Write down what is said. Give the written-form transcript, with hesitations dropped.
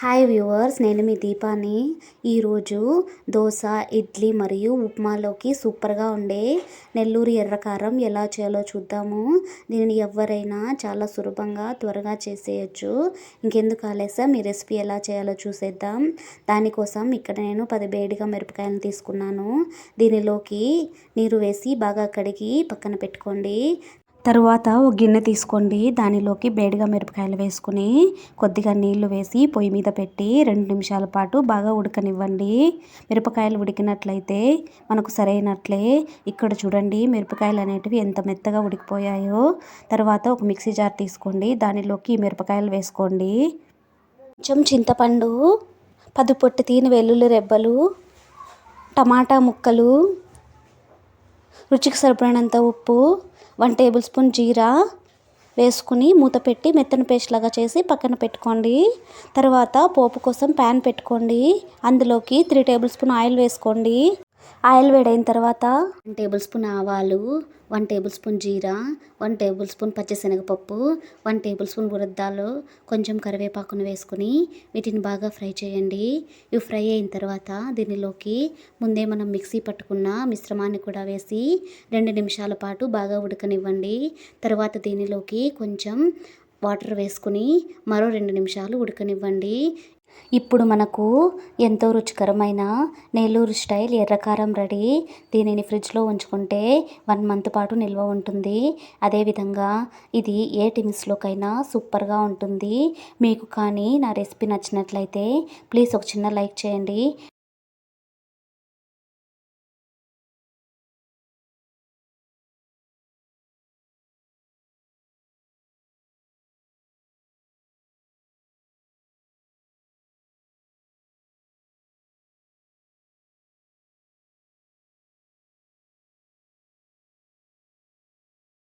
Hi viewers, నేను మీ దీపాని. ఈరోజు దోశ, ఇడ్లీ మరియు ఉప్మాలోకి సూపర్గా ఉండే నెల్లూరు ఎర్రకారం ఎలా చేయాలో చూద్దాము. దీనిని ఎవరైనా చాలా సులభంగా త్వరగా చేసేయచ్చు. ఇంకెందుకు ఆలస్యం, ఈ రెసిపీ ఎలా చేయాలో చూసేద్దాం. దానికోసం ఇక్కడ నేను 10 వేడిగా మిరపకాయలను తీసుకున్నాను. దీనిలోకి నీరు వేసి బాగా కడిగి పక్కన పెట్టుకోండి. తరువాత ఒక గిన్నె తీసుకోండి. దానిలోకి వేడిగా మిరపకాయలు వేసుకుని కొద్దిగా నీళ్లు వేసి పొయ్యి మీద పెట్టి 2 నిమిషాల పాటు బాగా ఉడకనివ్వండి. మిరపకాయలు ఉడికినట్లయితే మనకు సరైనట్లే. ఇక్కడ చూడండి, మిరపకాయలు అనేటివి ఎంత మెత్తగా ఉడికిపోయాయో. తర్వాత ఒక మిక్సీ జార్ తీసుకోండి. దానిలోకి మిరపకాయలు వేసుకోండి. కొంచెం చింతపండు, 10 పొట్టు తీని వెల్లుల్లి రెబ్బలు, టమాటా ముక్కలు, రుచికి సరిపడినంత ఉప్పు, 1 టేబుల్ స్పూన్ జీరా వేసుకుని మూత పెట్టి మెత్తని పేస్ట్ లాగా చేసి పక్కన పెట్టుకోండి. తర్వాత పోపు కోసం ప్యాన్ పెట్టుకోండి. అందులోకి 3 టేబుల్ స్పూన్ ఆయిల్ వేసుకోండి. ఆయిల్ వేడైన తర్వాత 1 టేబుల్ స్పూన్ ఆవాలు, 1 టేబుల్ స్పూన్ జీరా, 1 టేబుల్ స్పూన్ పచ్చిశనగపప్పు, 1 టేబుల్ స్పూన్ ఉరద్దాలు, కొంచెం కరివేపాకును వేసుకుని వీటిని బాగా ఫ్రై చేయండి. ఇవి ఫ్రై అయిన తర్వాత దీనిలోకి ముందే మనం మిక్సీ పట్టుకున్న మిశ్రమాన్ని కూడా వేసి 2 నిమిషాల పాటు బాగా ఉడకనివ్వండి. తర్వాత దీనిలోకి కొంచెం వాటర్ వేసుకుని మరో 2 నిమిషాలు ఉడకనివ్వండి. ఇప్పుడు మనకు ఎంతో రుచికరమైన నెల్లూరు స్టైల్ ఎర్రకారం రెడీ. దీనిని ఫ్రిడ్జ్లో ఉంచుకుంటే 1 మంత్ పాటు నిల్వ ఉంటుంది. అదేవిధంగా ఇది ఏ టిఫిన్స్లోకైనా సూపర్గా ఉంటుంది. మీకు కానీ నా రెసిపీ నచ్చినట్లయితే ప్లీజ్ ఒక చిన్న లైక్ చేయండి.